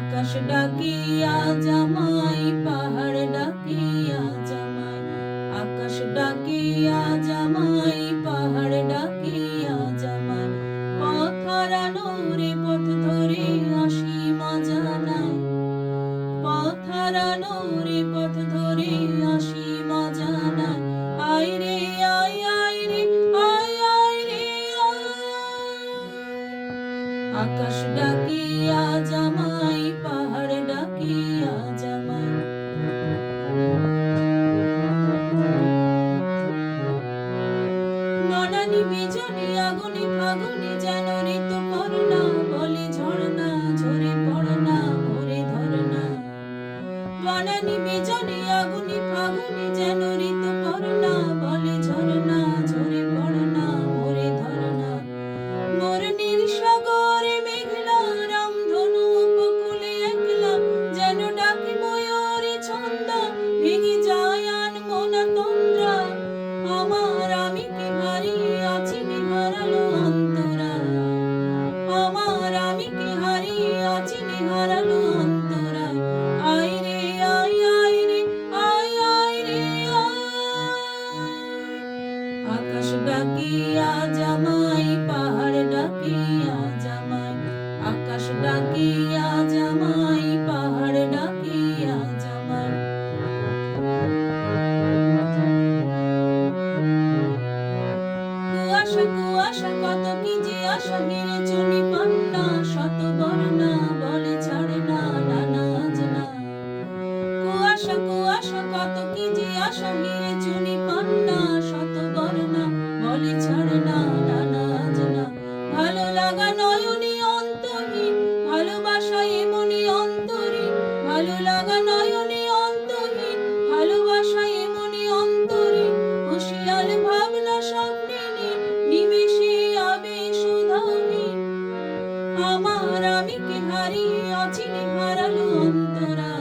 আকাশ ডাকিয়া জামাই, পাহাড় ডাকিয়া জামাই, আকাশ ডাকিয়া জামাই, পাহাড় ডাকিয়া জামাই, পথ হারানো রে পথ ধরে আসি মজা নাই, পথ হারানো রে পথ ধরে আসি মজা নাই, আয় রে আয় আয় রে আয় আয় রে আকাশ ডাকিয়া জামাই, পাহাড় ডাকিয়া জামাই। বনানি বিজনি আগুনি ফাগুনি যেন ঋতুপর্ণা, বলে ঝর্ণা ঝরে পড়না ভরে ধরনা। বনানি বিজনি আগুনি ফাগুনি যেন ঋতুপর্ণা, বলে ঝর্ণা ঝরে পড়না ভরে ধরনা। মরণীর সাগরে মেঘলা রামধনু উপকূলে একলা, যেন ডাকে ময়ূরী ছন্দ, ভেঙে যায় আনমনা তন্দ্রা। আমার আমি কি হারি আছি হারালো অন্তরা, আমার আমি কি হারি আছি হারালো অন্তরা, আয় রে আয় আয় রে আয় আয় রে আকাশ ডাকিয়া জামাই, পাহাড় ডাকিয়া জামাই, আকাশ ডাকিয়া জামাই, পাহাড় ডাকিয়া জামাই। কুয়াশা কুয়াশা কত কি যে আশা, ঘিরে চুনি পান্না শত বর্ণা, বলে ছাড়ে না নানা আজনা। কুয়াশা কুয়াশা কত কি যে আশা, ঘিরে চুনি পান্না শত বর্ণা, বলে ছাড়ে না নানা আজনা। ভালো লাগা নয়নী অন্তহীন, ভালোবাসা এমনি অন্তরীণ, ভালো লাগা নয়নী অন্তহীন, ভালোবাসা এমনি অন্তরীণ। হুঁশিয়ার ভাবনা স্বপ্নে নিমেষে আবেশ উদাহীন, আমার আমি কি হারিয়ে আছি হারালো অন্তরা।